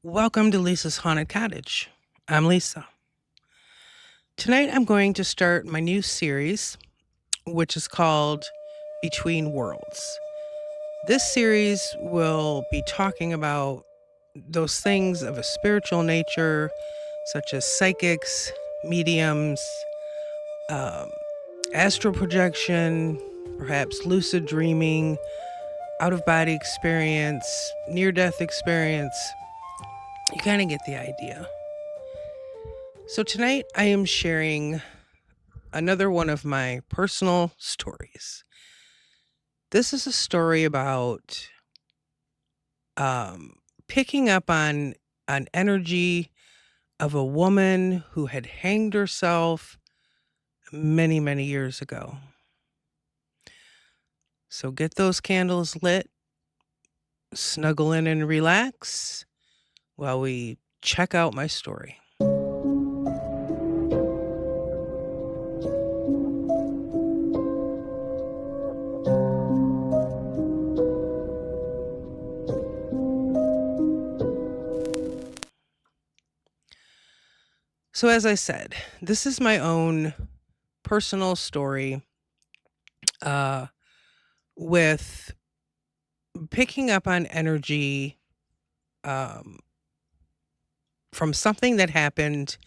Welcome to Lisa's Haunted Cottage. I'm Lisa. Tonight I'm going to start my new series, which is called Between Worlds. This series will be talking about those things of a spiritual nature, such as psychics, mediums, um, astral projection, perhaps lucid dreaming, out of body experience, near death experience. You kind of get the idea. So tonight I am sharing another one of my personal stories. This is a story about picking up on energy of a woman who had hanged herself many, many years ago. So get those candles lit, snuggle in and relax while we check out my story. So, as I said, this is my own personal story uh, with picking up on energy um, from something that happened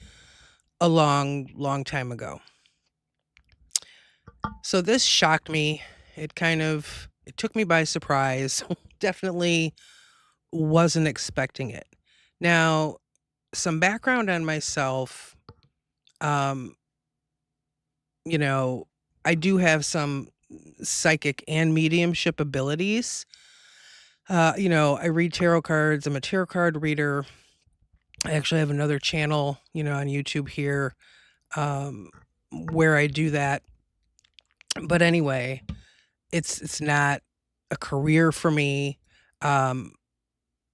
a long, long time ago. So this shocked me. It took me by surprise. Definitely wasn't expecting it. Now, some background on myself. Um, you know, I do have some psychic and mediumship abilities. I read tarot cards. I'm a tarot card reader. I actually have another channel, on YouTube here, um, where I do that. But anyway, it's not a career for me. Um,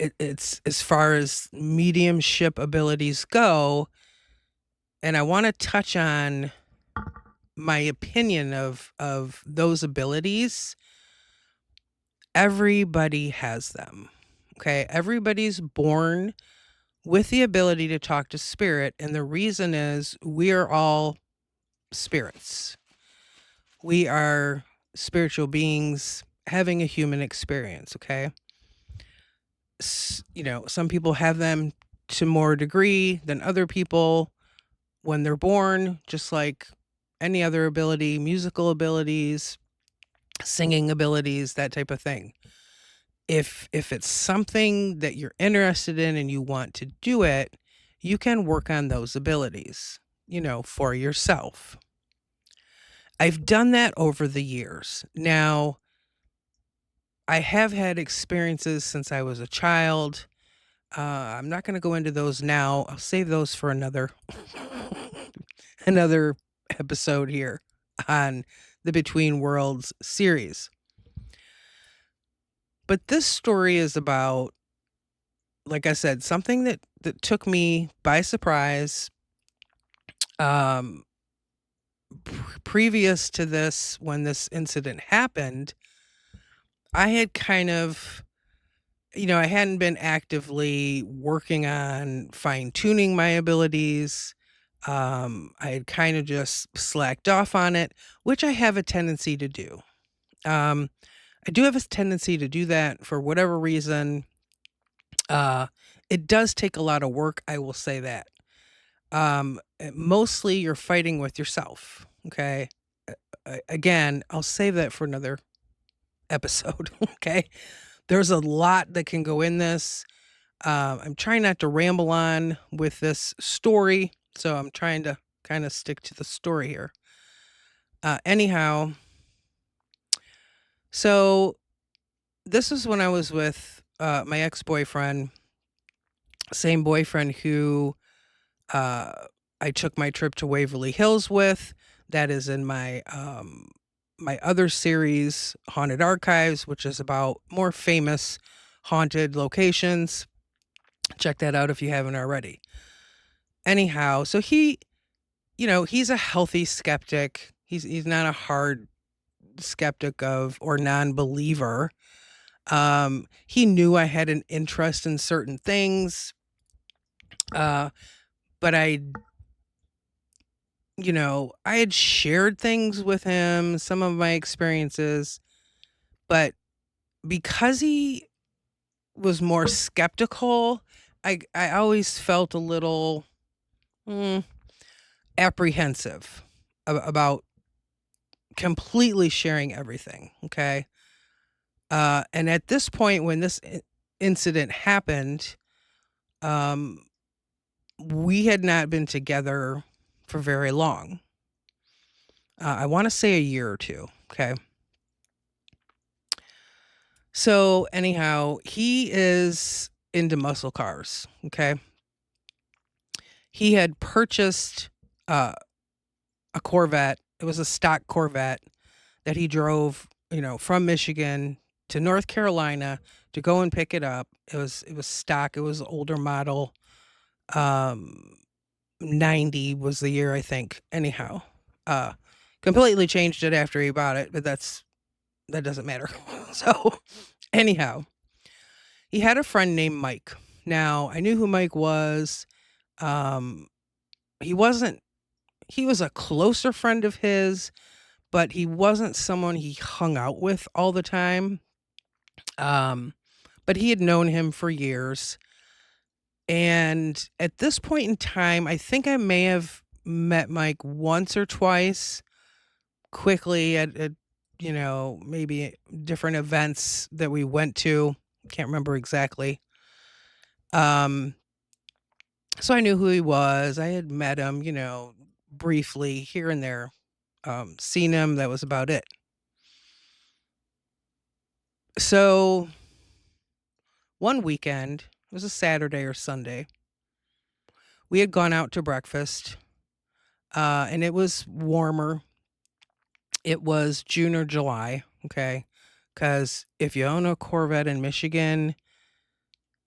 it's as far as mediumship abilities go, and I want to touch on my opinion of those abilities. Everybody has them. Okay, everybody's born with the ability to talk to spirit, and the reason is we are all spirits. We are spiritual beings having a human experience, okay? Some people have them to more degree than other people when they're born, just like any other ability, musical abilities, singing abilities, that type of thing. If it's something that you're interested in and you want to do it, you can work on those abilities, for yourself. I've done that over the years. Now, I have had experiences since I was a child. I'm not going to go into those now. I'll save those for another another episode here on the Between Worlds series. But this story is about, like I said, something that took me by surprise. Previous to this, when this incident happened, I had kind of, I hadn't been actively working on fine tuning my abilities. I had kind of just slacked off on it, which I have a tendency to do. I do have a tendency to do that for whatever reason. It does take a lot of work, I will say that. Mostly you're fighting with yourself. Okay. Again, I'll save that for another episode. Okay. There's a lot that can go in this. I'm trying not to ramble on with this story, so I'm trying to kind of stick to the story here. Anyhow, so this is when I was with my ex-boyfriend, same boyfriend who I took my trip to Waverly Hills with. That is in my my other series, Haunted Archives, which is about more famous haunted locations. Check that out if you haven't already. Anyhow, so he's a healthy skeptic. He's not a hard skeptic of or non-believer. He knew I had an interest in certain things. Uh, but I had shared things with him, some of my experiences, but because he was more skeptical, I always felt a little mm, apprehensive about completely sharing everything. Okay. And at this point, when this incident happened, um, we had not been together for very long. I want to say a year or two. Okay. So, anyhow, he is into muscle cars. Okay. He had purchased uh, a Corvette. It was a stock Corvette that he drove, from Michigan to North Carolina to go and pick it up. It was stock. It was older model. Um, 90 was the year, I think. Anyhow, uh, completely changed it after he bought it, but that doesn't matter. So, anyhow, he had a friend named Mike. Now, I knew who Mike was. Um, he wasn't. He was a closer friend of his, but he wasn't someone he hung out with all the time. Um, but he had known him for years. And at this point in time, I think I may have met Mike once or twice quickly at maybe different events that we went to. Can't remember exactly. Um, so I knew who he was. I had met him, briefly here and there. Seen him. That was about it. So one weekend, it was a Saturday or Sunday, we had gone out to breakfast, and it was warmer. It was June or July, okay? Because if you own a Corvette in Michigan,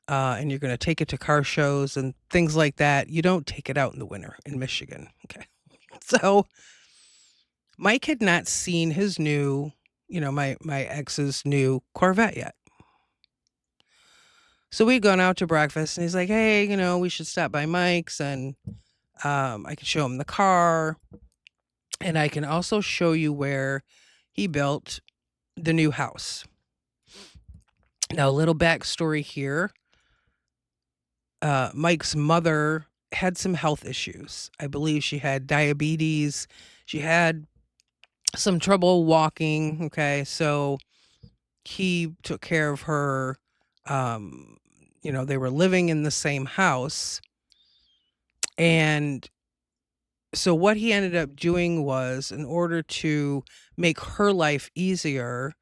and you're going to take it to car shows and things like that, you don't take it out in the winter in Michigan, okay? So Mike had not seen his new, my ex's new Corvette yet. So we'd gone out to breakfast, and he's like, "Hey, we should stop by Mike's, and I can show him the car, and I can also show you where he built the new house." Now, a little backstory here. Mike's mother had some health issues. I believe she had diabetes. She had some trouble walking. Okay. So he took care of her. They were living in the same house. And so what he ended up doing was, in order to make her life easier,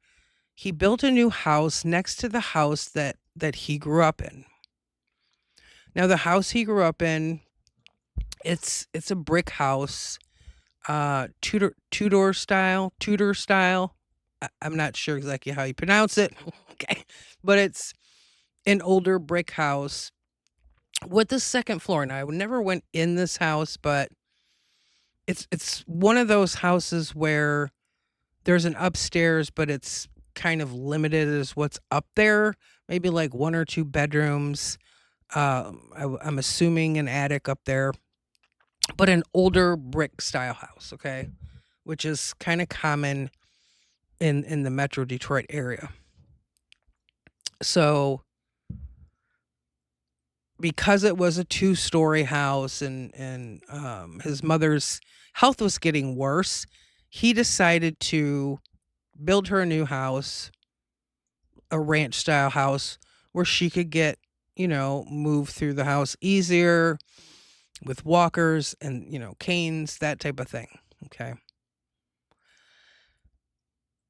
he built a new house next to the house that he grew up in. Now, the house he grew up in, it's a brick house, Tudor style. I'm not sure exactly how you pronounce it. Okay, but it's an older brick house with the second floor. Now, I never went in this house, but it's one of those houses where there's an upstairs, but it's kind of limited as what's up there. Maybe like one or two bedrooms. I'm assuming an attic up there, but an older brick style house. Okay, which is kind of common in the Metro Detroit area. So because it was a two-story house, and his mother's health was getting worse, he decided to build her a new house, a ranch style house where she could get, move through the house easier with walkers and, canes, that type of thing. Okay.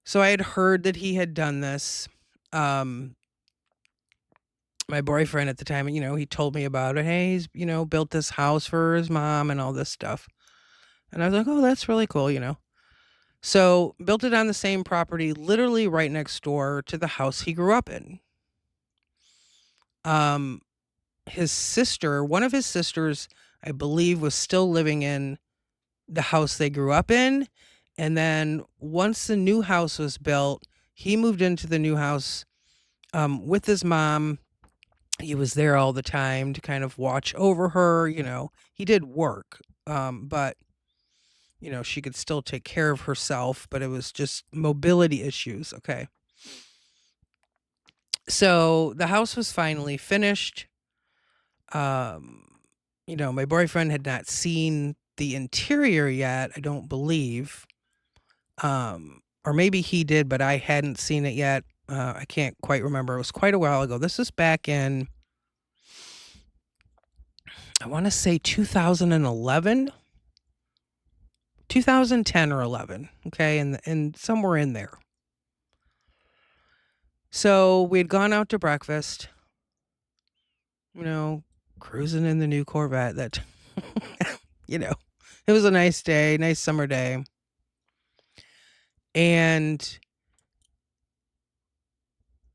So I had heard that he had done this. Um, my boyfriend at the time, he told me about it. Hey, he's, built this house for his mom and all this stuff. And I was like, oh, that's really cool. So built it on the same property, literally right next door to the house he grew up in. Um, his sister, one of his sisters, I believe, was still living in the house they grew up in. And then once the new house was built, he moved into the new house with his mom He was there all the time to kind of watch over her, He did work, but, she could still take care of herself, but it was just mobility issues, okay? So, the house was finally finished. Um, my boyfriend had not seen the interior yet, I don't believe. Or maybe he did, but I hadn't seen it yet. I can't quite remember. It was quite a while ago. This is back in, I want to say 2011, 2010 or 11. Okay. And somewhere in there. So we had gone out to breakfast, you know, cruising in the new Corvette that, you know, it was a nice day, nice summer day. And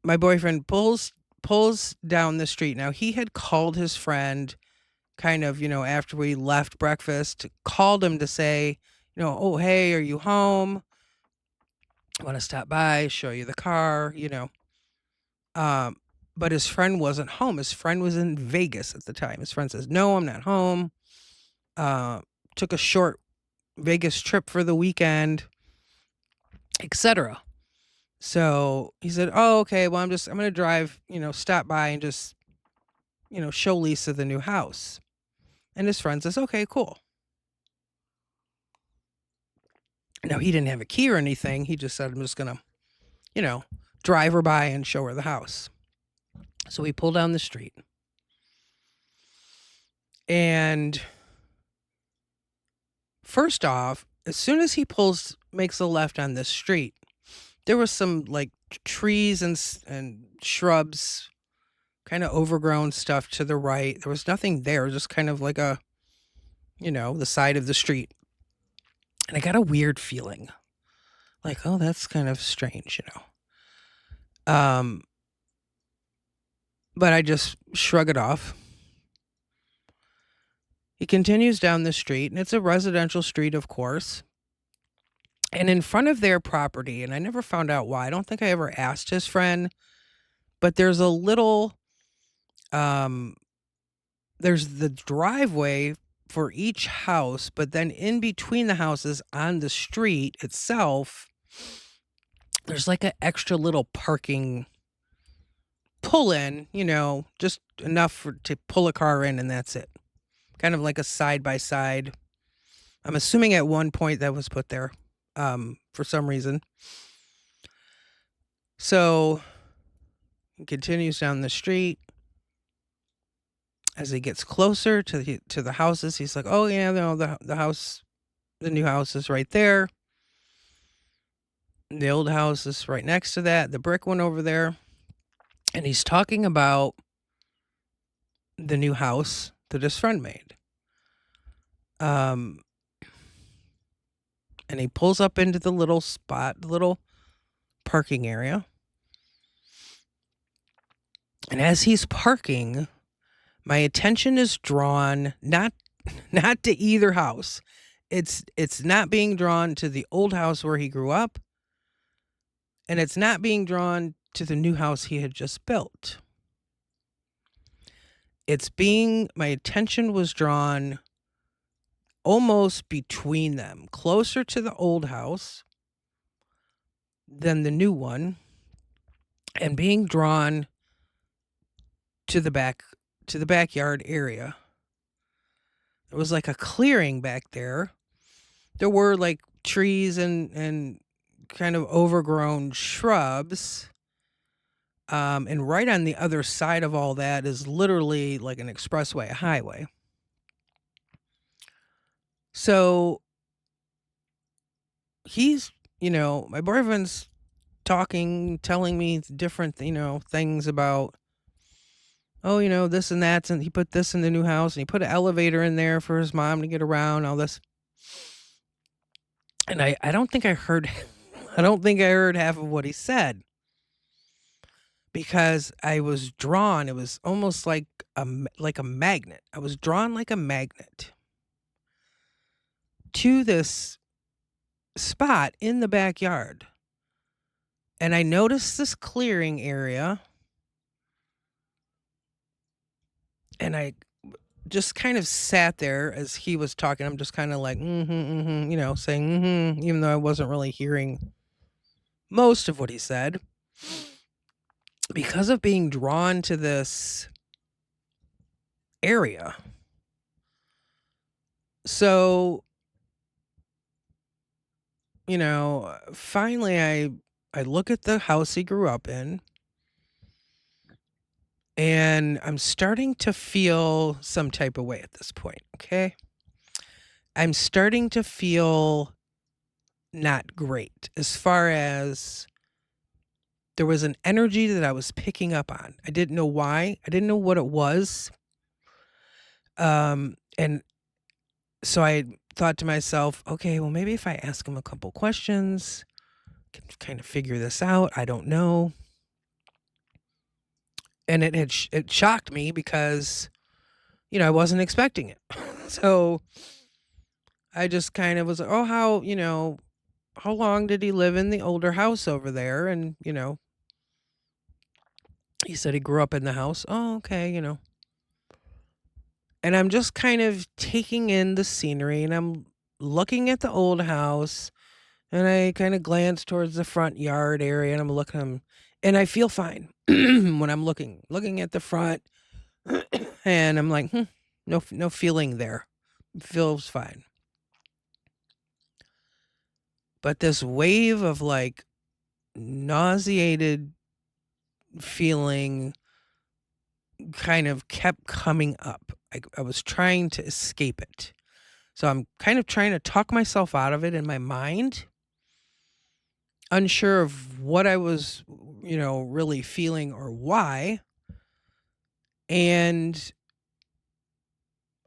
my boyfriend pulls down the street. Now he had called his friend kind of, after we left breakfast, called him to say, "Oh, hey, are you home? I want to stop by, show you the car." Um, but his friend wasn't home. His friend was in Vegas at the time. His friend says, "No, I'm not home. Uh, took a short Vegas trip for the weekend, etc." So he said, "Oh, okay. Well, I'm going to drive, stop by and just, show Lisa the new house." And his friend says, "Okay, cool." Now, he didn't have a key or anything. He just said, "I'm just going to, you know, drive her by and show her the house." So we pull down the street. And first off, as soon as he makes a left on this street, there was some like trees and shrubs, kind of overgrown stuff to the right. There was nothing there, just kind of like the side of the street. And I got a weird feeling like, oh, that's kind of strange. But I just shrug it off. He continues down the street, and it's a residential street, of course. And in front of their property, and I never found out why. I don't think I ever asked his friend, but there's a little there's the driveway for each house, but then in between the houses on the street itself, there's like an extra little parking pull in, just enough to pull a car in and that's it. Kind of like a side by side. I'm assuming at one point that was put there for some reason. So he continues down the street. As he gets closer to the houses, he's like, "Oh yeah, no, the house, the new house is right there. The old house is right next to that, the brick one over there." And he's talking about the new house that his friend made. Um, and he pulls up into the little spot, the little parking area. And as he's parking, my attention is drawn not to either house. It's not being drawn to the old house where he grew up, and it's not being drawn to the new house he had just built. My attention was drawn almost between them, closer to the old house than the new one, and being drawn to the backyard area. There was like a clearing back there. There were like trees and kind of overgrown shrubs. And right on the other side of all that is literally like an expressway, a highway. So my boyfriend's talking, telling me different, things about, oh, this and that. And he put this in the new house and he put an elevator in there for his mom to get around, all this. And I don't think I heard, I don't think I heard half of what he said because I was drawn. It was almost like a magnet. I was drawn like a magnet to this spot in the backyard. And I noticed this clearing area. And I just kind of sat there as he was talking. I'm just kind of like, saying, even though I wasn't really hearing most of what he said because of being drawn to this area. So, finally I look at the house he grew up in and I'm starting to feel some type of way at this point, okay? I'm starting to feel not great as far as there was an energy that I was picking up on. I didn't know why. I didn't know what it was. And so I thought to myself, okay, well maybe if I ask him a couple questions, I can kind of figure this out. I don't know. And it shocked me because I wasn't expecting it. So I just kind of was like, oh, how long did he live in the older house over there? And he said he grew up in the house. Oh, okay. And I'm just kind of taking in the scenery and I'm looking at the old house and I kind of glance towards the front yard area and I'm looking and I feel fine when I'm looking at the front and I'm like, no feeling there. Feels fine. But this wave of like nauseated feeling kind of kept coming up. I was trying to escape it. So I'm kind of trying to talk myself out of it in my mind, unsure of what I was, really feeling or why. And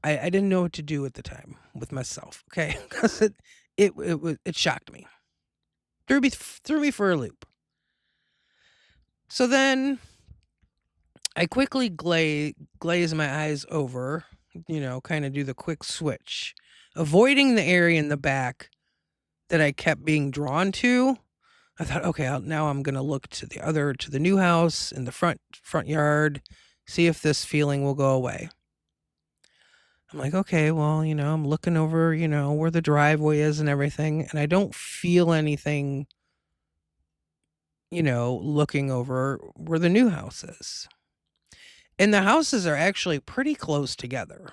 I didn't know what to do at the time with myself. Okay. Because it shocked me. Threw me for a loop. So then I quickly glaze my eyes over, kind of do the quick switch, avoiding the area in the back that I kept being drawn to. I thought, okay, now I'm gonna look to the new house in the front yard, see if this feeling will go away. I'm like, okay, well, I'm looking over, where the driveway is and everything, and I don't feel anything, looking over where the new house is. And the houses are actually pretty close together.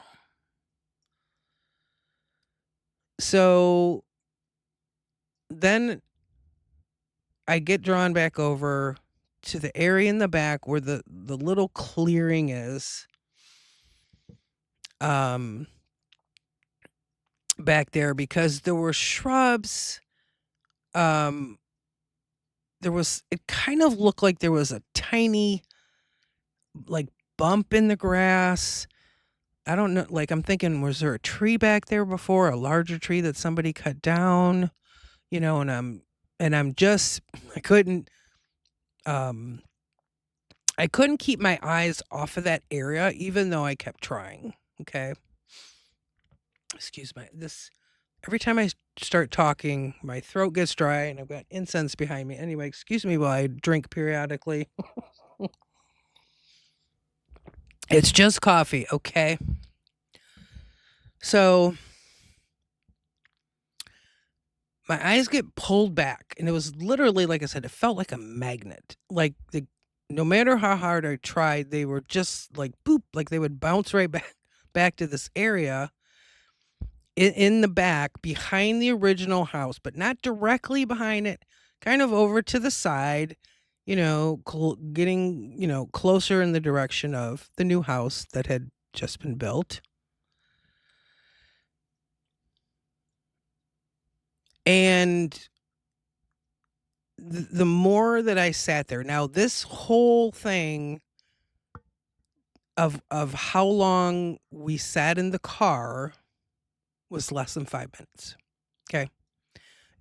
So then I get drawn back over to the area in the back where the little clearing is. Um Back there because there were shrubs. Um it kind of looked like there was a tiny like bump in the grass. I don't know, like I'm thinking, was there a tree back there before, a larger tree that somebody cut down? And I'm just um I couldn't keep my eyes off of that area even though I kept trying. Okay. Excuse me. This Every time I start talking, my throat gets dry and I've got incense behind me. Anyway, excuse me while I drink periodically. It's just coffee, okay? So my eyes get pulled back, and it was literally, like I said, it felt like a magnet. No matter how hard I tried, they were just like boop, like they would bounce right back to this area in the back behind the original house, but not directly behind it, kind of over to the side, getting, closer in the direction of the new house that had just been built. And the more that I sat there, now this whole thing of how long we sat in the car was less than 5 minutes. Okay.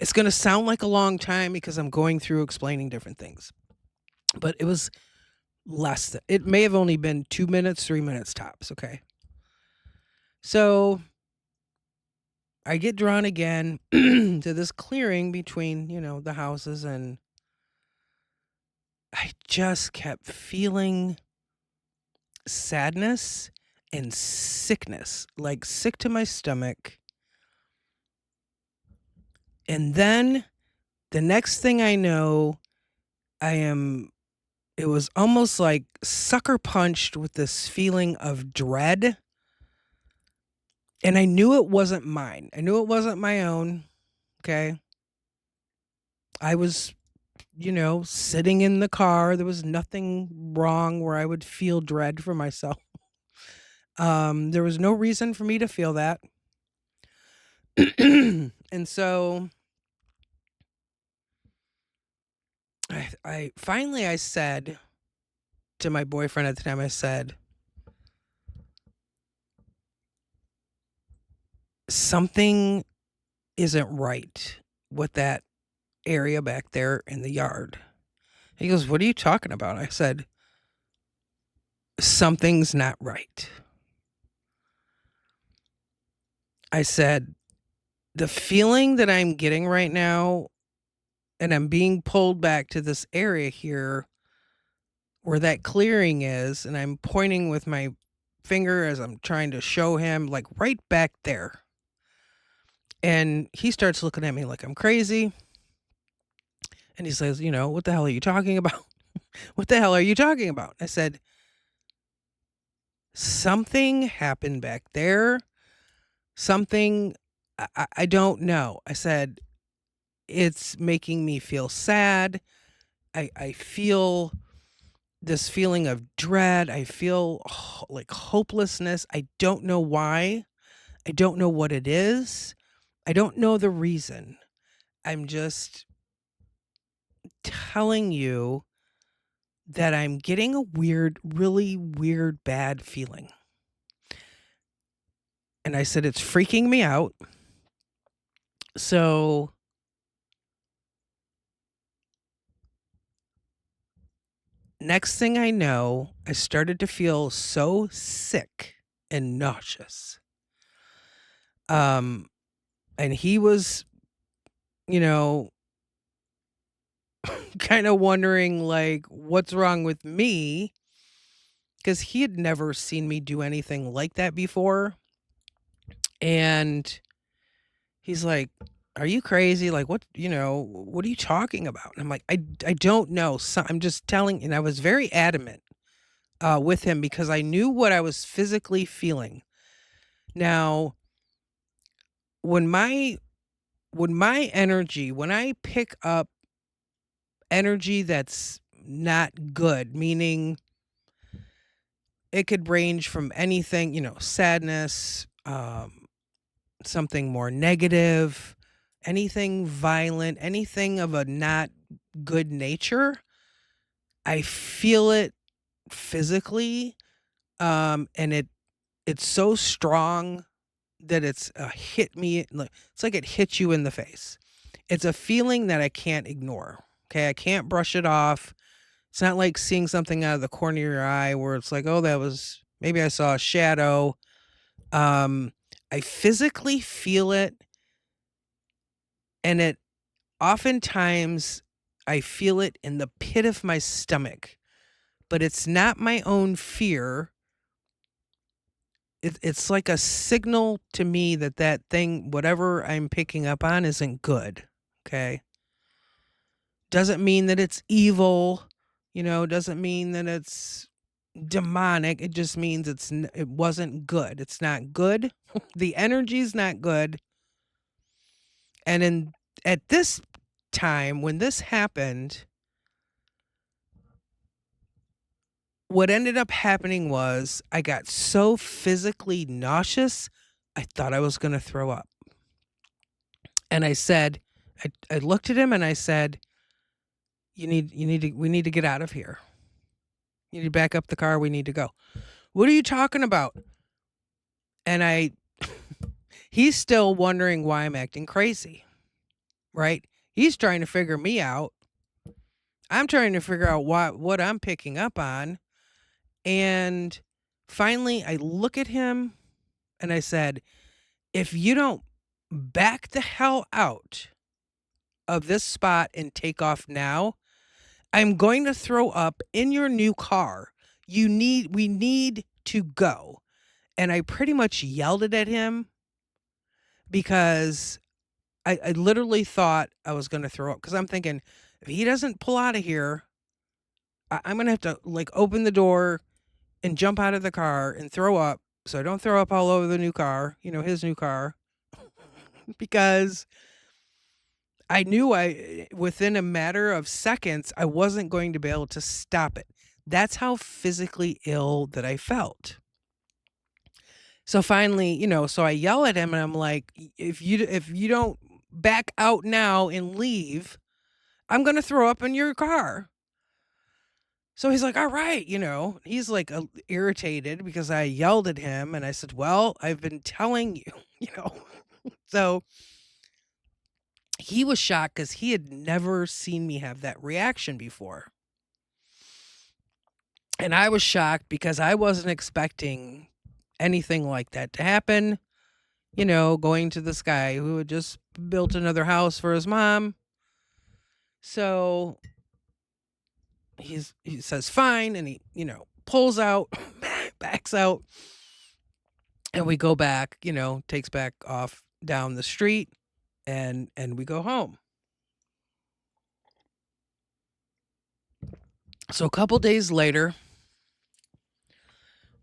It's going to sound like a long time because I'm going through explaining different things, but it was it may have only been 2 minutes, 3 minutes tops. Okay. So I get drawn again to this clearing between, the houses, and I just kept feeling sadness and sickness, like sick to my stomach. And then the next thing I know, I am it was almost like sucker punched with this feeling of dread. And I knew it wasn't mine. I knew it wasn't my own. Okay. I was, sitting in the car. There was nothing wrong where I would feel dread for myself. There was no reason for me to feel that. And so I finally I said to my boyfriend at the time, I said, something isn't right with that area back there in the yard. He goes, "What are you talking about?" I said, "Something's not right." I said, "The feeling that I'm getting right now, and I'm being pulled back to this area here where that clearing is, and I'm pointing with my finger as I'm trying to show him, like right back there." And he starts looking at me like I'm crazy. And he says, "What the hell are you talking about? What the hell are you talking about?" I said, "Something happened back there. Something, I don't know." I said, "It's making me feel sad. I feel this feeling of dread. I feel like hopelessness. I don't know why. I don't know what it is. I don't know the reason. I'm just telling you that I'm getting a weird, really weird, bad feeling." And I said, "It's freaking me out." So next thing I know, I started to feel so sick and nauseous. Um, and he was, you know, kind of wondering like what's wrong with me because he had never seen me do anything like that before. And he's like, "Are you crazy? Like what are you talking about?" And I'm like, I don't know. So I'm just telling, and I was very adamant with him because I knew what I was physically feeling. Now, when my when I pick up energy that's not good, meaning it could range from anything, sadness, something more negative, anything violent, anything of a not good nature, I feel it physically, and it's so strong that it's hit me. It's like it hits you in the face. It's a feeling that I can't ignore. Okay, I can't brush it off. It's not like seeing something out of the corner of your eye where it's like, oh, that was maybe I saw a shadow. Um, I physically feel it, and it oftentimes I feel it in the pit of my stomach, but it's not my own fear. It's like a signal to me that that thing, whatever I'm picking up on, isn't good. Okay. Doesn't mean that it's evil, doesn't mean that it's demonic. It just means it wasn't good. It's not good. The energy's not good. And at this time when this happened, what ended up happening was I got so physically nauseous, I thought I was going to throw up. And I said, I looked at him and I said, we need to get out of here. You need to back up the car. We need to go. What are you talking about? And he's still wondering why I'm acting crazy, right? He's trying to figure me out. I'm trying to figure out what I'm picking up on. And finally, I look at him and I said, "If you don't back the hell out of this spot and take off now, I'm going to throw up in your new car. We need to go." and I pretty much yelled it at him because I literally thought I was gonna throw up because I'm thinking, "If he doesn't pull out of here, I'm gonna have to, like, open the door and jump out of the car and throw up so I don't throw up all over the new car," his new car, because I knew within a matter of seconds, I wasn't going to be able to stop it. That's how physically ill that I felt. So finally, so I yell at him and I'm like, If you don't back out now and leave, I'm gonna throw up in your car." So he's like, "All right," he's like irritated because I yelled at him and I said, "Well, I've been telling you," you know. So he was shocked because he had never seen me have that reaction before. And I was shocked because I wasn't expecting anything like that to happen. Going to this guy who had just built another house for his mom. So he says fine, and he pulls out, backs out, and we go back. Takes back off down the street, and we go home. So a couple days later,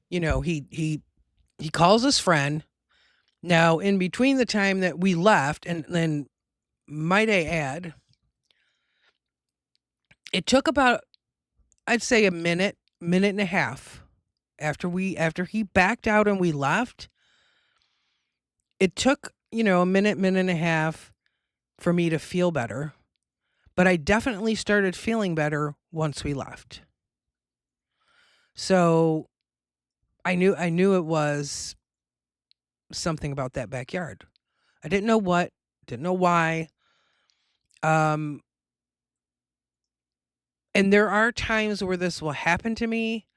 he calls his friend. Now, in between the time that we left, and then might I add, it took about, I'd say, a minute, minute and a half after he backed out and we left. It took, a minute, minute and a half for me to feel better, but I definitely started feeling better once we left. So I knew it was something about that backyard. I didn't know what, didn't know why. Um, and there are times where this will happen to me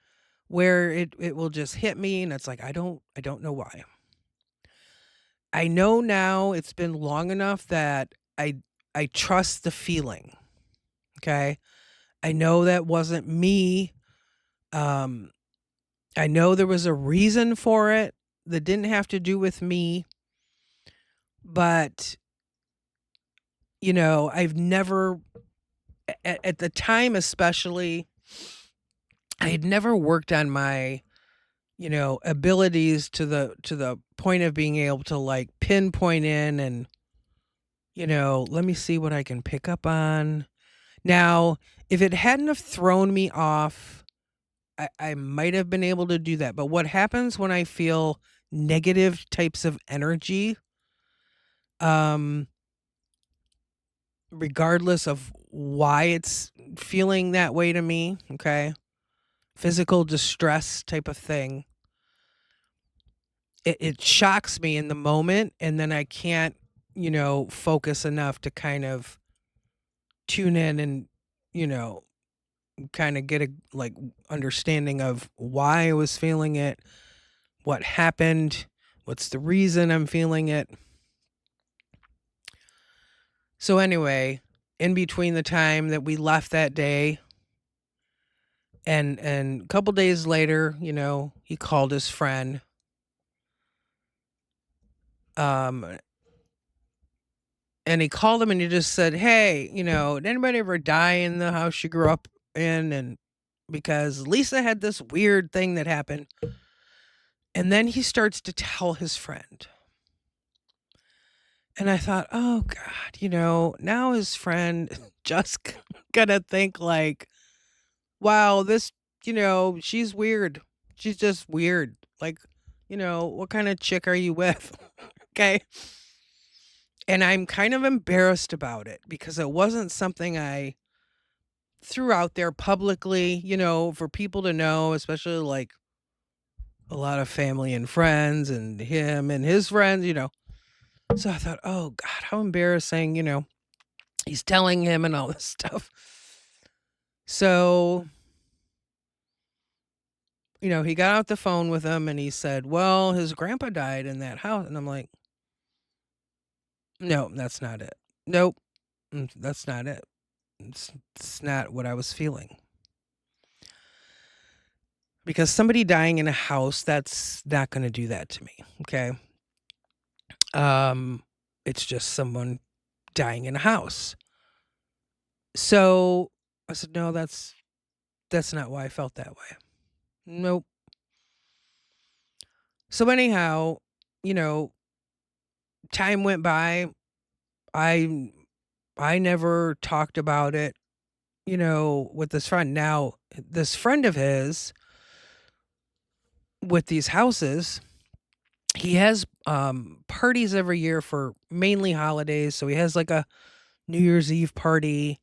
where it will just hit me and it's like I don't know why. I know now it's been long enough that I trust the feeling. Okay? I know that wasn't me. Um I know there was a reason for it that didn't have to do with me, but I've never at the time especially I had never worked on my abilities to the point of being able to like pinpoint in and let me see what I can pick up on. Now, if it hadn't have thrown me off, I might have been able to do that. But what happens when I feel negative types of energy, um, regardless of why it's feeling that way to me, okay? Physical distress type of thing. It shocks me in the moment, and then I can't, focus enough to kind of tune in and, you know, kind of get a like understanding of why I was feeling it, what happened, what's the reason I'm feeling it. So anyway, in between the time that we left that day and a couple days later, he called his friend. Um and he called him and he just said, "Hey, did anybody ever die in the house you grew up in?" And because Lisa had this weird thing that happened. And then he starts to tell his friend. And I thought, "Oh god, now his friend just gonna think like, wow, this, she's weird. She's just weird. Like, what kind of chick are you with?" Okay? And I'm kind of embarrassed about it because it wasn't something I threw out there publicly, for people to know, especially like a lot of family and friends and him and his friends. So I thought, "Oh god, how embarrassing, he's telling him and all this stuff." So, he got out the phone with him and he said, "Well, his grandpa died in that house." And I'm like, "No, that's not it. Nope, that's not it. It's not what I was feeling." because somebody dying in a house, that's not going to do that to me. Okay. Um, it's just someone dying in a house. So I said, no, that's not why I felt that way. Nope. So anyhow, you know, time went by. I I never talked about it, with this friend. Now, this friend of his with these houses, he has parties every year for mainly holidays. So he has like a New Year's Eve party,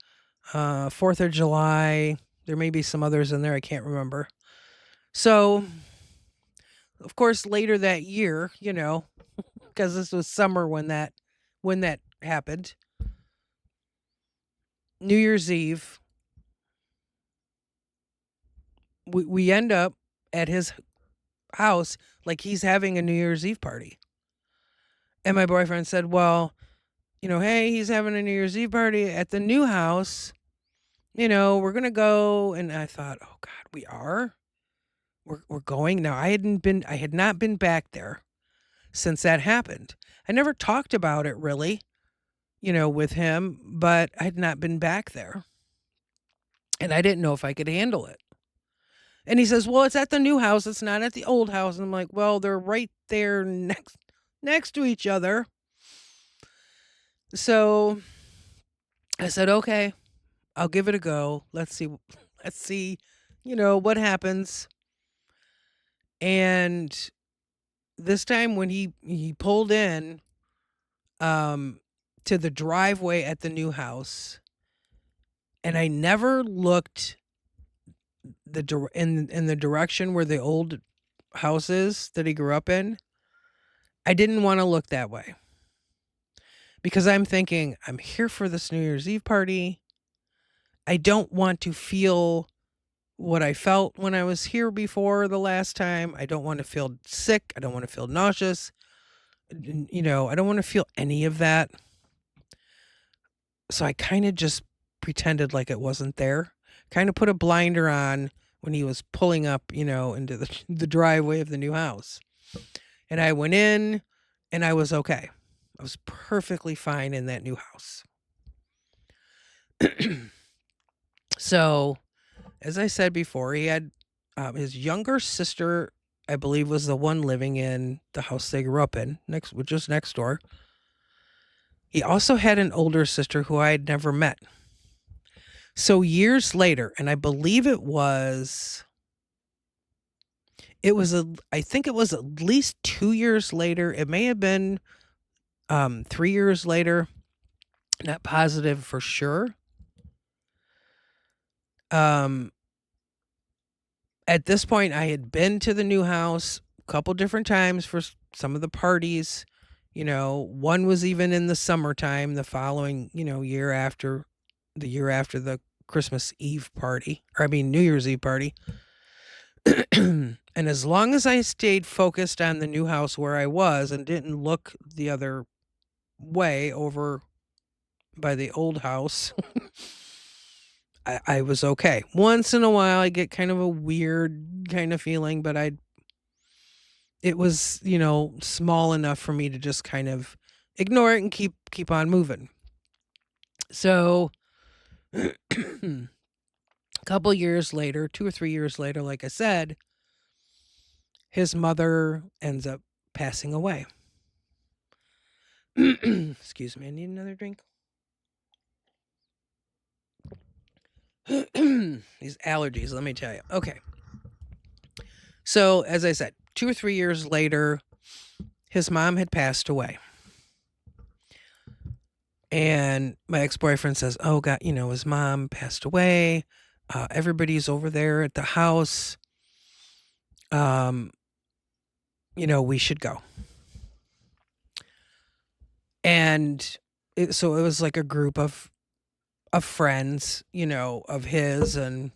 4th of July. There may be some others in there, I can't remember. So, of course, later that year, because this was summer when that happened, New Year's Eve, we end up at his house like he's having a New Year's Eve party. And my boyfriend said, "Well, hey, he's having a New Year's Eve party at the new house. We're going to go." And I thought, "Oh god, we are? We're going?" Now, I had not been back there since that happened. I never talked about it really, with him, but I had not been back there. And I didn't know if I could handle it. And he says, "Well, it's at the new house. It's not at the old house." And I'm like, "Well, they're right there next to each other." So I said, "Okay, I'll give it a go. Let's see. Let's see, what happens." And this time when he pulled in um to the driveway at the new house, and I never looked in the direction where the old house is that he grew up in. I didn't want to look that way because I'm thinking, I'm here for this New Year's Eve party. I don't want to feel what I felt when I was here before the last time. I don't want to feel sick. I don't want to feel nauseous. I don't want to feel any of that. So I kind of just pretended like it wasn't there. Kind of put a blinder on when he was pulling up, into the driveway of the new house. And I went in and I was okay. I was perfectly fine in that new house. So, as I said before, he had his younger sister, I believe, was the one living in the house they grew up in, which is next door. He also had an older sister who I had never met. So years later, and I believe I think it was at least 2 years later. It may have been 3 years later. Not positive for sure. Um, at this point, I had been to the new house a couple different times for some of the parties. One was even in the summertime, the following, the year after the Christmas Eve party, or I mean, New Year's Eve party. And as long as I stayed focused on the new house where I was and didn't look the other way over by the old house, I was okay. Once in a while, I get kind of a weird kind of feeling, but it was, small enough for me to just kind of ignore it and keep on moving. So, a couple years later, 2 or 3 years later, like I said, his mother ends up passing away. Excuse me, I need another drink. These allergies, let me tell you. Okay. So, as I said, 2 or 3 years later, his mom had passed away. And my ex-boyfriend says, "Oh God, his mom passed away. Everybody's over there at the house. Um, we should go." And so it was like a group of friends, of his, and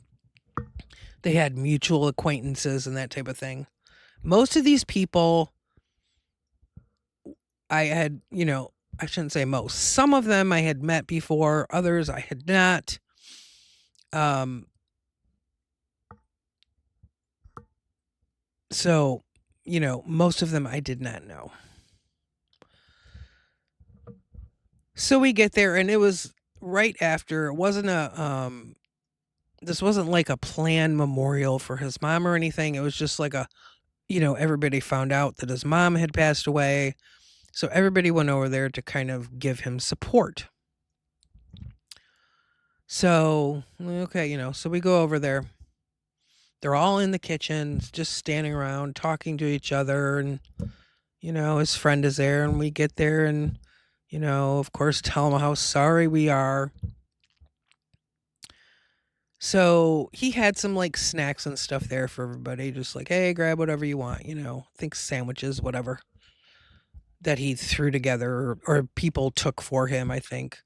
they had mutual acquaintances and that type of thing. Most of these people I had, I shouldn't say most. Some of them I had met before, others I had not. Um So, most of them I did not know. So we get there and it was right after. It wasn't a this wasn't like a planned memorial for his mom or anything. It was just like everybody found out that his mom had passed away. So everybody went over there to kind of give him support. So, okay, so we go over there. They're all in the kitchen, just standing around talking to each other. And, his friend is there. And we get there and, of course, tell him how sorry we are. So he had some like snacks and stuff there for everybody, just like, hey, grab whatever you want, think sandwiches, whatever that he threw together or people took for him, I think.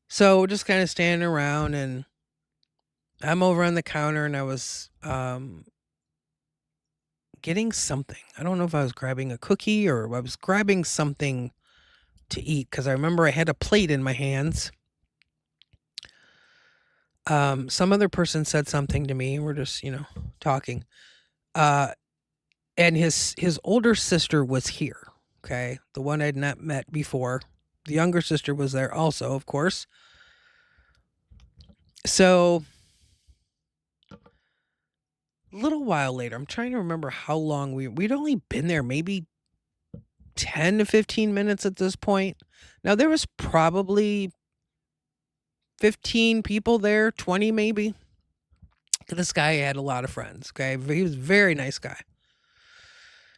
So just kind of standing around and I'm over on the counter and I was getting something. I don't know if I was grabbing a cookie or I was grabbing something to eat because I remember I had a plate in my hands. Some other person said something to me and we're just, talking. Uh, and his older sister was here. Okay, the one I'd not met before. The younger sister was there also, of course. So a little while later, I'm trying to remember how long we'd only been there, maybe 10 to 15 minutes at this point. Now there was probably 15 people there, 20 maybe. This guy had a lot of friends. Okay, he was a very nice guy.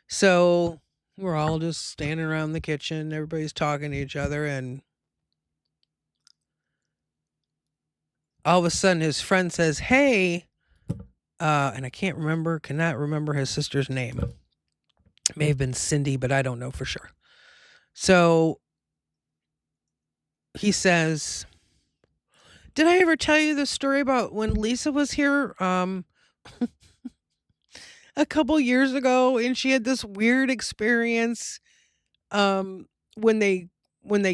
So we're all just standing around the kitchen. Everybody's talking to each other, and all of a sudden, his friend says, "Hey," and I cannot remember his sister's name. It may have been Cindy, but I don't know for sure. So he says, "Did I ever tell you the story about when Lisa was here a couple years ago and she had this weird experience um when they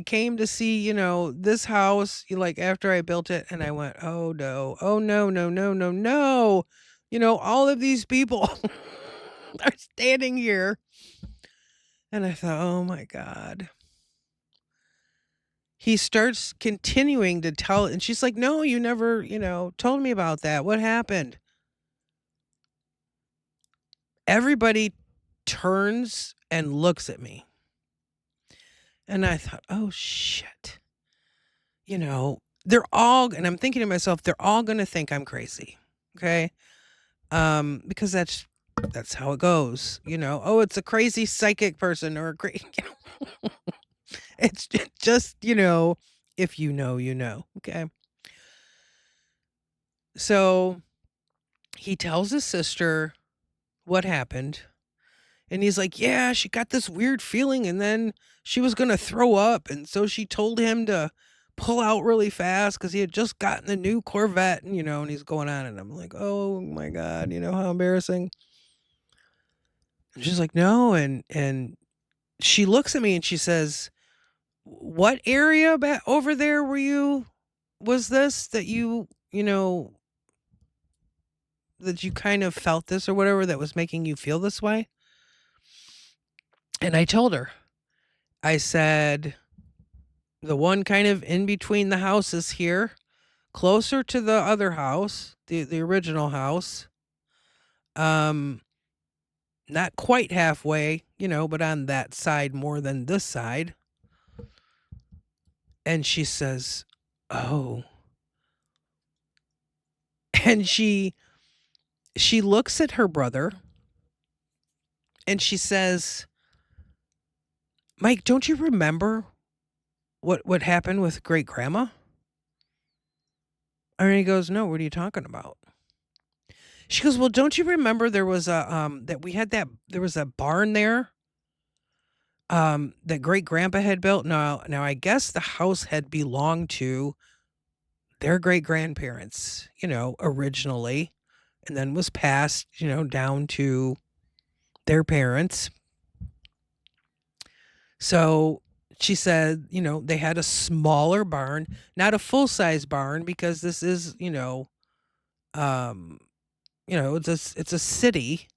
came to see, this house, like after I built it?" And I went, "Oh no. Oh no, no, no, no, no. All of these people are standing here." And I thought, "Oh my god." He starts continuing to tell and she's like, "No, you never, told me about that. What happened?" Everybody turns and looks at me. And I thought, "Oh shit." They're all and I'm thinking to myself, they're all going to think I'm crazy. Okay? Because that's how it goes. Oh, it's a crazy psychic person or a crazy it's just, if you know, you know. Okay? So he tells his sister what happened. And he's like, "Yeah, she got this weird feeling and then she was going to throw up. And so she told him to pull out really fast because he had just gotten the new Corvette." And he's going on. And I'm like, "Oh my God, how embarrassing." And she's like, "No." And she looks at me and she says, "What area over there was this that that you kind of felt this or whatever that was making you feel this way?" And I told her, I said, "The one kind of in between the houses here, closer to the other house, the original house. Um, not quite halfway, but on that side more than this side." And she says, "Oh." And she looks at her brother and she says, "Mike, don't you remember what happened with great grandma?" And he goes, "No, what are you talking about?" She goes, "Well, don't you remember there was that we had that there was a barn there that great grandpa had built?" Now I guess the house had belonged to their great grandparents, originally, and then was passed, down to their parents. So she said, they had a smaller barn, not a full size barn because this is, um, it's a city.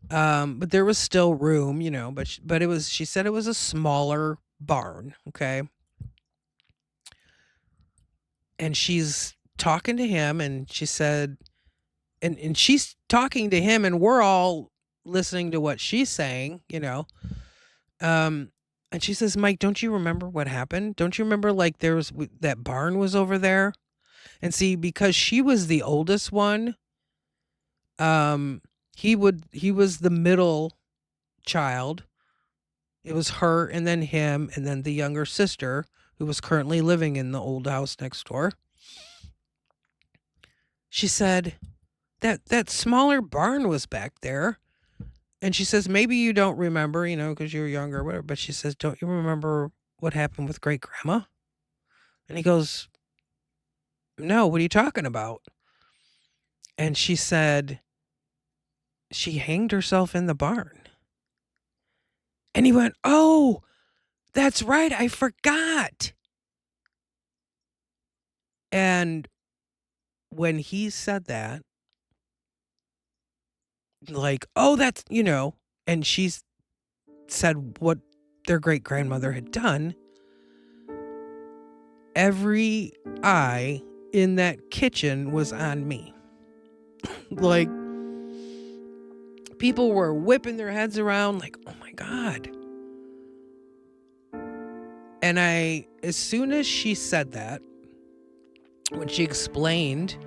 But there was still room, but it was, she said it was a smaller barn. Okay. And she's talking to him, and she said, and she's talking to him, and we're all listening to what she's saying, Um, and she says, Mike, don't you remember what happened? Don't you remember, like, that barn was over there? And see, because she was the oldest one, um, he was the middle child. It was her, and then him, and then the younger sister, who was currently living in the old house next door. She said that smaller barn was back there. And she says, maybe you don't remember, because you're younger or whatever. But she says, don't you remember what happened with great grandma? And he goes, no, what are you talking about? And she said, she hanged herself in the barn. And he went, oh, that's right. I forgot. And when he said that, like, oh, and she said what their great grandmother had done, every eye in that kitchen was on me. Like, people were whipping their heads around, like, oh my God. And as soon as she said that, when she explained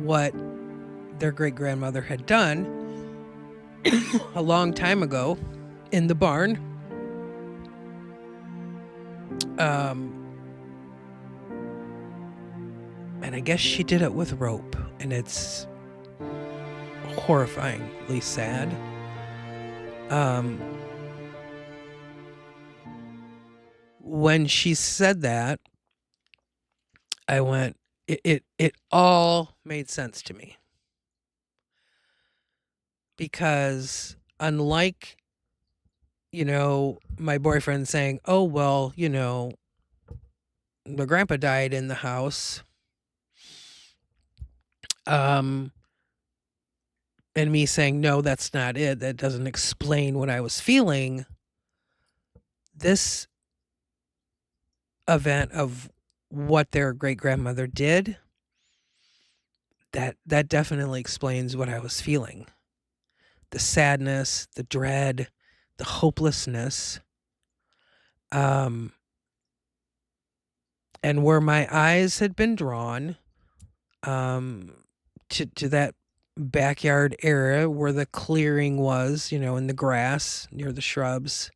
what their great grandmother had done a long time ago in the barn, and I guess she did it with rope, and it's horrifyingly sad. When she said that, I went, it all made sense to me. Because unlike, my boyfriend saying, oh, well, the grandpa died in the house, and me saying, no, that's not it. That doesn't explain what I was feeling. This event of what their great grandmother did, that definitely explains what I was feeling. The sadness, the dread, the hopelessness, and where my eyes had been drawn, to that backyard area where the clearing was, in the grass near the shrubs.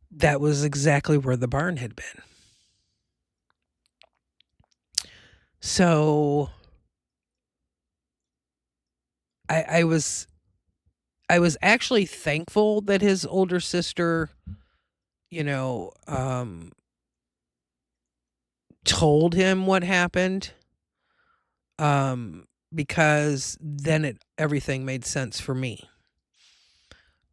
That was exactly where the barn had been. So I was actually thankful that his older sister, told him what happened, because then everything made sense for me.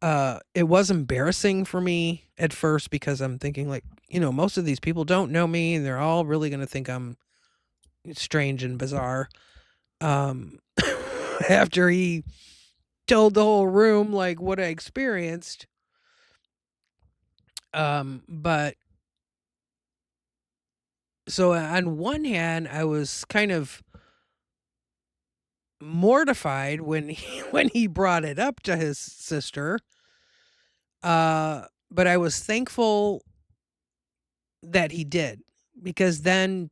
It was embarrassing for me at first, because I'm thinking, like, most of these people don't know me, and they're all really going to think I'm strange and bizarre. After he told the whole room, like, what I experienced. But so on one hand, I was kind of mortified when when he brought it up to his sister. But I was thankful that he did, because then,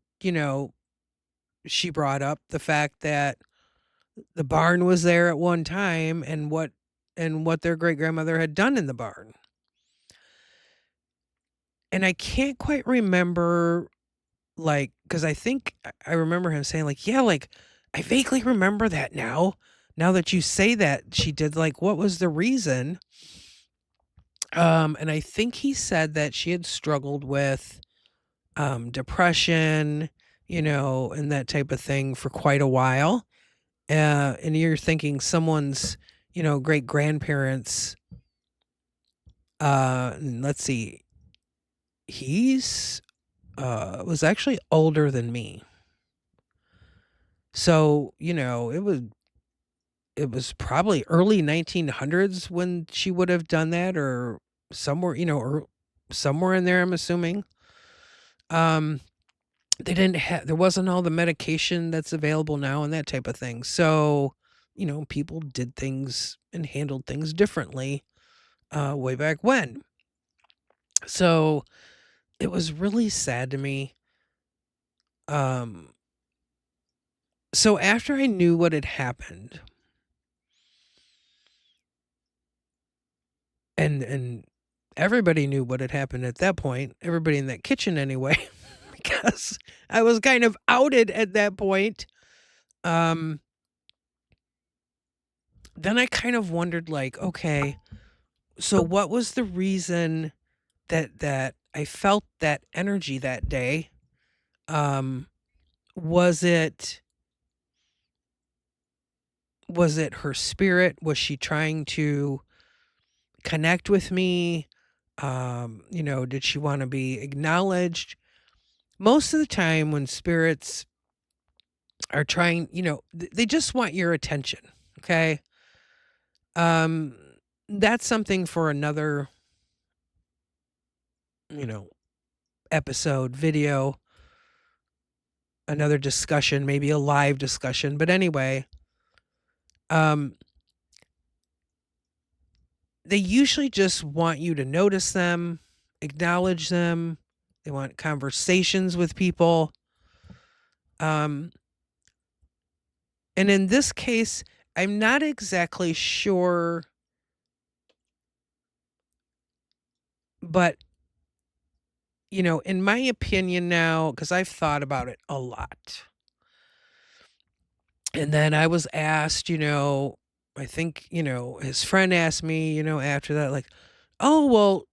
she brought up the fact that the barn was there at one time, and what their great grandmother had done in the barn. And I can't quite remember, like, because I think I remember him saying, like, yeah, like, I vaguely remember that now. Now that you say that she did, like, what was the reason? And I think he said that she had struggled with depression, and that type of thing for quite a while. And you're thinking someone's, great grandparents. Let's see, he's was actually older than me. So, it was it was probably early 1900s when she would have done that, or somewhere, or somewhere in there, I'm assuming. Um, they didn't have there wasn't all the medication that's available now and that type of thing. So, people did things and handled things differently way back when. So, it was really sad to me. Um, so after I knew what had happened, and everybody knew what had happened at that point, everybody in that kitchen anyway, because I was kind of outed at that point. Um, then I kind of wondered, like, okay, so what was the reason that I felt that energy that day? Um, was it was it her spirit? Was she trying to connect with me? Did she want to be acknowledged? Most of the time when spirits are trying, they just want your attention. Okay. Um, that's something for another, you know, episode, video, another discussion, maybe a live discussion. But anyway, um, they usually just want you to notice them, acknowledge them. They want conversations with people. Um, and in this case, I'm not exactly sure, but in my opinion now, because I've thought about it a lot. And then I was asked, I think, his friend asked me, after that, like, oh,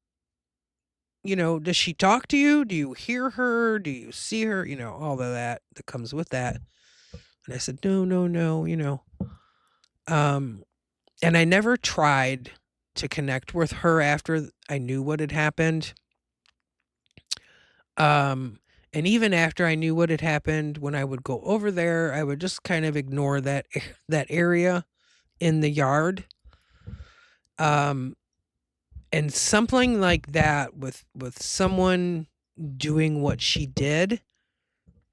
well, does she talk to you? Do you hear her? Do you see her? All of that comes with that. And I said, no, no, no, Um, and I never tried to connect with her after I knew what had happened. Um, and even after I knew what had happened, when I would go over there, I would just kind of ignore that area in the yard. Um, and something like that with someone doing what she did,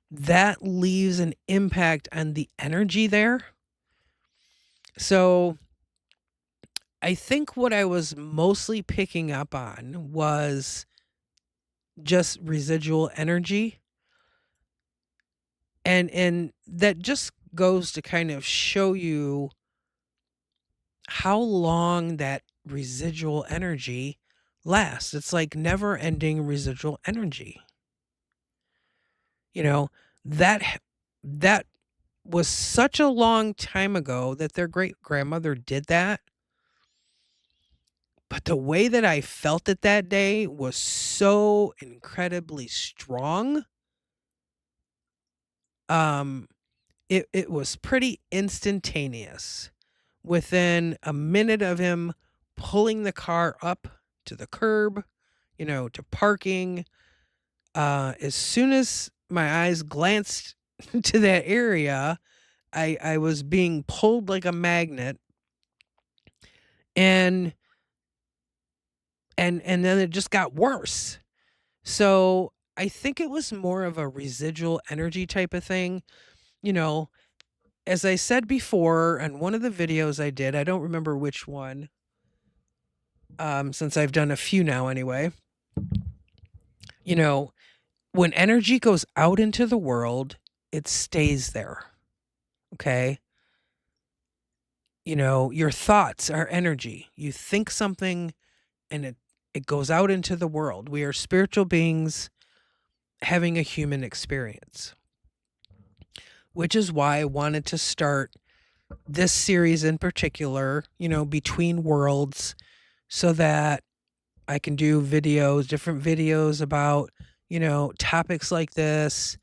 that leaves an impact on the energy there. So I think what I was mostly picking up on was just residual energy, and that just goes to kind of show you how long that residual energy lasts. It's like never ending residual energy. You know, that was such a long time ago that their great grandmother did that. But the way that I felt it that day was so incredibly strong. Um, it was pretty instantaneous. Within a minute of him pulling the car up to the curb, to parking, as soon as my eyes glanced to that area, I was being pulled like a magnet, and and then it just got worse. So I think it was more of a residual energy type of thing. You know, as I said before on one of the videos I did, I don't remember which one, since I've done a few now anyway. You know, when energy goes out into the world, it stays there. Okay. Your thoughts are energy. You think something and it goes out into the world. We are spiritual beings having a human experience, which is why I wanted to start this series in particular, Between Worlds, so that I can do different videos about, topics like this,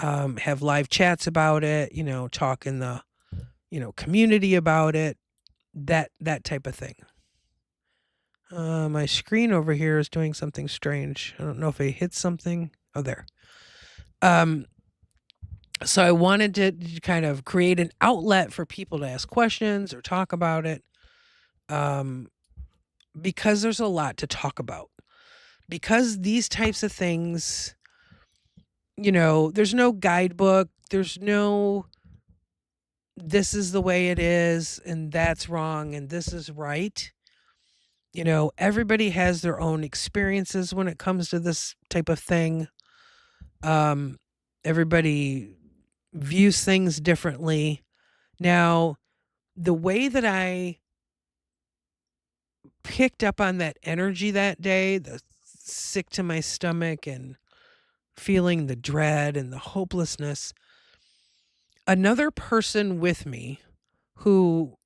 have live chats about it, talk in the, community about it, that type of thing. My screen over here is doing something strange. I don't know if I hit something. Oh, there. Um, So I wanted to kind of create an outlet for people to ask questions or talk about it, um, because there's a lot to talk about. Because these types of things, there's no guidebook, there's no this is the way it is and that's wrong and this is right. Everybody has their own experiences when it comes to this type of thing. Um, Everybody views things differently. Now, the way that I picked up on that energy that day, the sick to my stomach and feeling the dread and the hopelessness, another person with me who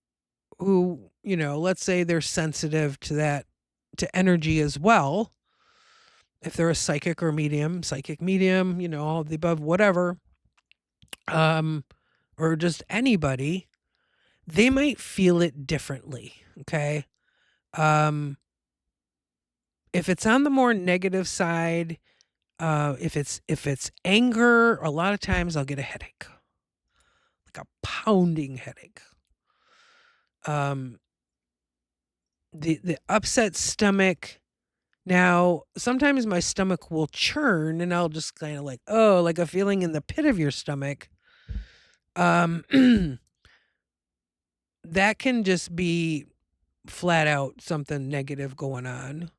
let's say they're sensitive to that, to energy as well, if they're a psychic medium, all of the above, whatever, um, or just anybody, they might feel it differently. Okay. Um, if it's on the more negative side, if it's anger, a lot of times I'll get a headache, like a pounding headache. Um, the upset stomach. Now, sometimes my stomach will churn and I'll just kind of like, oh, like a feeling in the pit of your stomach. Um, that can just be flat out something negative going on.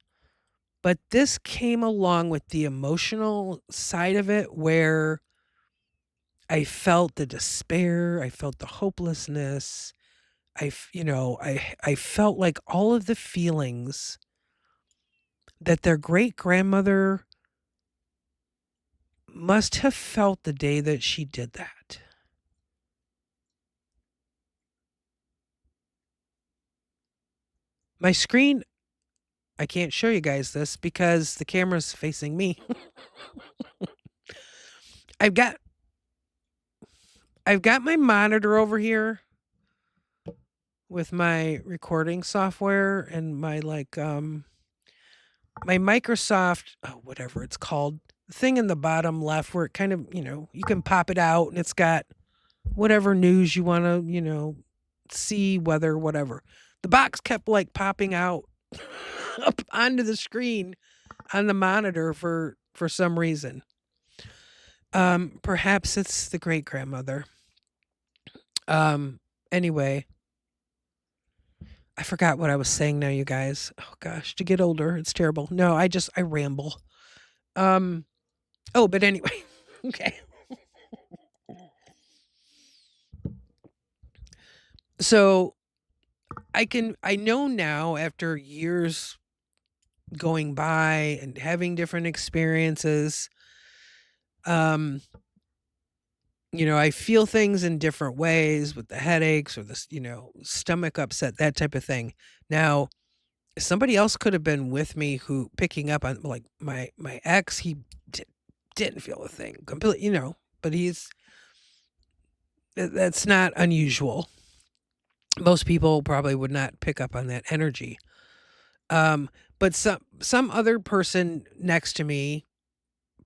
But this came along with the emotional side of it where I felt the despair, I felt the hopelessness. I felt like all of the feelings that their great grandmother must have felt the day that she did that. My screen, I can't show you guys this because the camera's facing me. I've got I've got my monitor over here with my recording software and my Microsoft, oh, whatever it's called, the thing in the bottom left where it kind of, you can pop it out and it's got whatever news you want to, see, weather, whatever. The box kept like popping out up onto the screen on the monitor for some reason. Perhaps it's the great grandmother. Um, anyway, I forgot what I was saying now, you guys. Oh gosh, to get older, it's terrible. No, I ramble. Um, oh, but anyway, okay. So I know now after years going by and having different experiences, um, I feel things in different ways with the headaches or the, stomach upset, that type of thing. Now, somebody else could have been with me who picking up on like my ex, he di- didn't feel a thing completely, but that's not unusual. Most people probably would not pick up on that energy. Um, but some other person next to me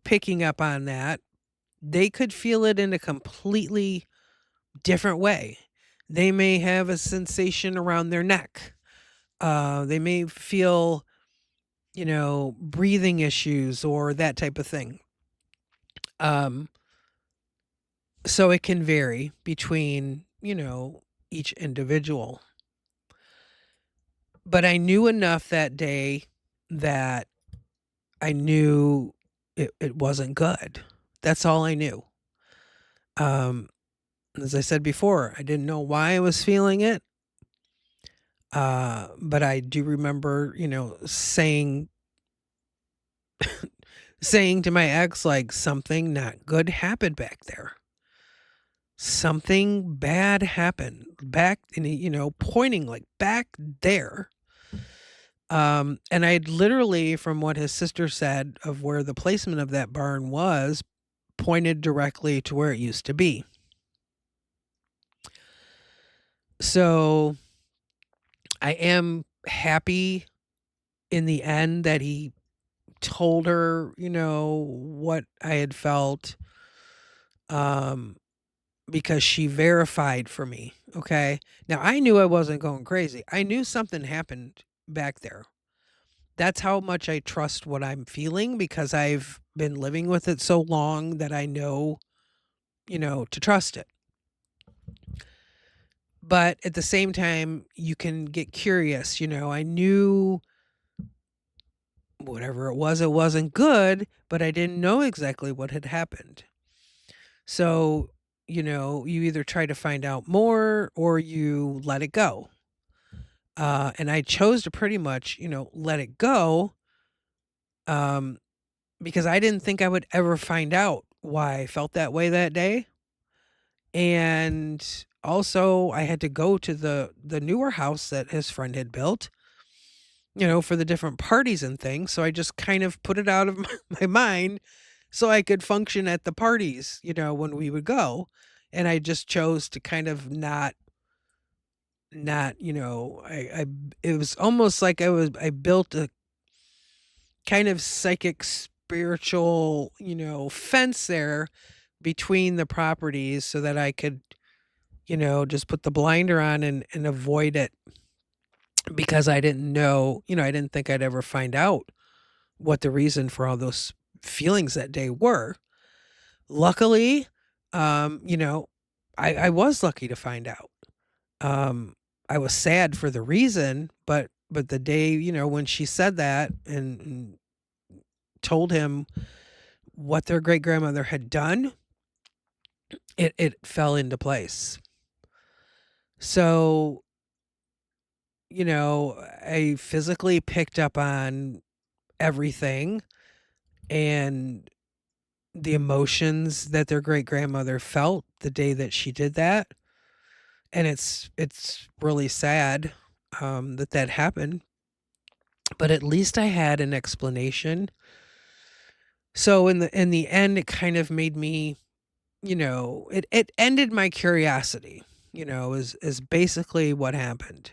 picking up on that, they could feel it in a completely different way. They may have a sensation around their neck. They may feel, breathing issues or that type of thing. Um, so it can vary between, each individual. But I knew enough that day that I knew it wasn't good. That's all I knew. Um, as I said before, I didn't know why I was feeling it. But I do remember, saying to my ex, like, something not good happened back there. Something bad happened back, and pointing like back there. And I'd literally, from what his sister said of where the placement of that barn was, pointed directly to where it used to be. So I am happy in the end that he told her, what I had felt. um, because she verified for me. Okay. Now I knew I wasn't going crazy. I knew something happened back there. That's how much I trust what I'm feeling because I've been living with it so long that I know, to trust it. But at the same time, you can get curious. I knew whatever it wasn't good, but I didn't know exactly what had happened. So, you either try to find out more or you let it go. And I chose to pretty much, let it go, um, because I didn't think I would ever find out why I felt that way that day. And also, I had to go to the newer house that his friend had built, for the different parties and things. So I just kind of put it out of my mind so I could function at the parties, when we would go. And I just chose to kind of not, it was almost like I built a kind of psychic spiritual, fence there between the properties so that I could, just put the blinder on and avoid it because I didn't know, I didn't think I'd ever find out what the reason for all those feelings that day were. Luckily, um, you know, I was lucky to find out. Um, I was sad for the reason, but the day, when she said that and told him what their great grandmother had done, it fell into place. So, I physically picked up on everything and the emotions that their great grandmother felt the day that she did that. And it's really sad that that happened, but at least I had an explanation. So in the end, it kind of made me, it ended my curiosity. Is basically what happened.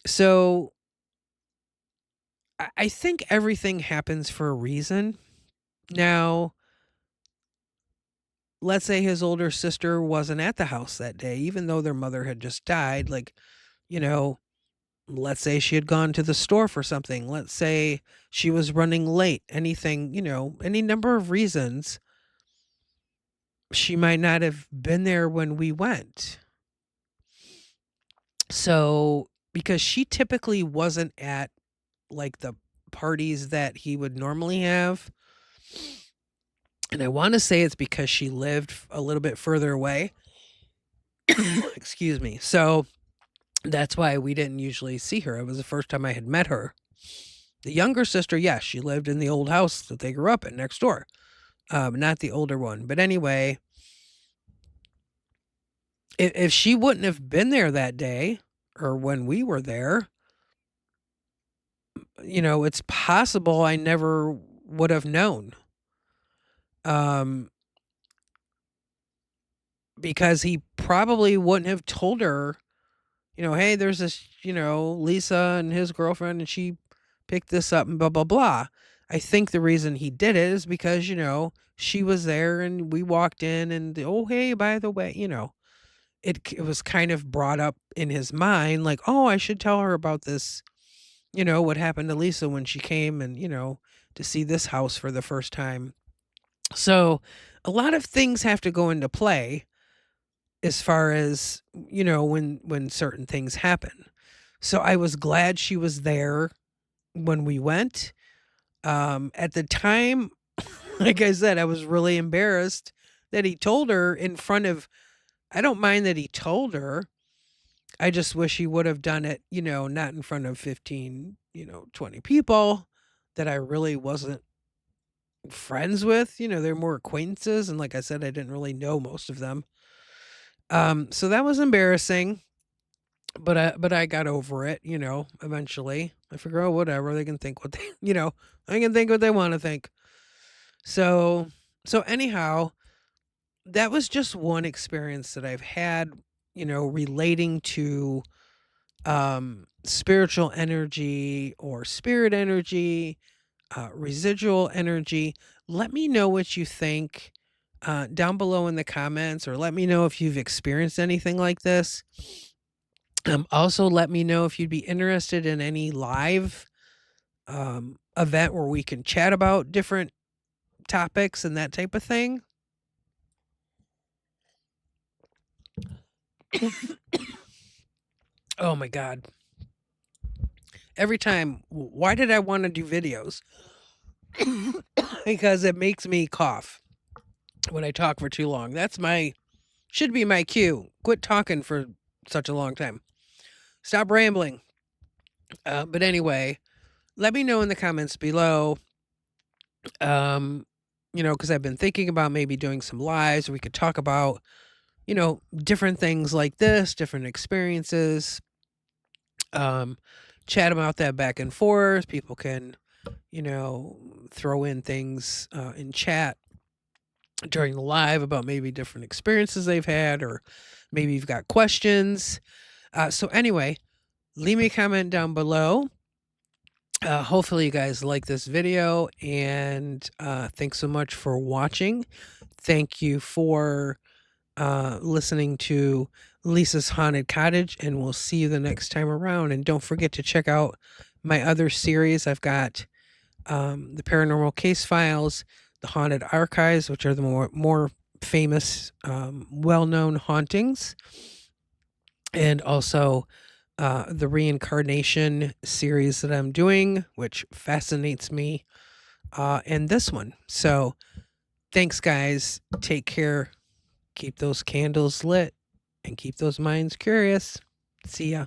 So I think everything happens for a reason. Now, let's say his older sister wasn't at the house that day, even though their mother had just died. Like, you know, let's say she had gone to the store for something. Let's say she was running late. Anything, any number of reasons she might not have been there when we went. So, because she typically wasn't at like the parties that he would normally have. And I want to say it's because she lived a little bit further away. Excuse me. So that's why we didn't usually see her. It was the first time I had met her. The younger sister, yes, she lived in the old house that they grew up in next door. Not the older one. But anyway, if she wouldn't have been there that day or when we were there, it's possible I never would have known. Um, because he probably wouldn't have told her, hey, there's this, Lisa and his girlfriend, and she picked this up and blah, blah, blah. I think the reason he did it is because, she was there and we walked in and, oh, hey, by the way, it was kind of brought up in his mind like, oh, I should tell her about this, what happened to Lisa when she came and, to see this house for the first time. So a lot of things have to go into play as far as, when certain things happen. So I was glad she was there when we went. At the time, like I said, I was really embarrassed that he told her in front of, I don't mind that he told her. I just wish he would have done it, not in front of 15, 20 people that I really wasn't friends with. They're more acquaintances. And like I said, I didn't really know most of them. So that was embarrassing, but I got over it, eventually. I figure, oh, whatever, they can think what they, they can think what they want to think. So so anyhow, that was just one experience that I've had, relating to spiritual energy or spirit energy, residual energy. Let me know what you think. down below in the comments, or let me know if you've experienced anything like this. Also, let me know if you'd be interested in any live event where we can chat about different topics and that type of thing. Oh my God. Every time, why did I want to do videos? Because it makes me cough when I talk for too long. Should be my cue. Quit talking for such a long time. Stop rambling. But anyway, let me know in the comments below. Because I've been thinking about maybe doing some lives. We could talk about, different things like this, different experiences. Chat about that back and forth. People can, throw in things in chat during the live about maybe different experiences they've had, or maybe you've got questions. So anyway, leave me a comment down below. Hopefully you guys like this video, and thanks so much for watching. Thank you for listening to Lisa's Haunted Cottage, and we'll see you the next time around. And don't forget to check out my other series. I've got the Paranormal Case Files, the Haunted Archives, which are the more famous, well-known hauntings, and also the reincarnation series that I'm doing, which fascinates me, and this one. So thanks, guys. Take care. Keep those candles lit and keep those minds curious. See ya.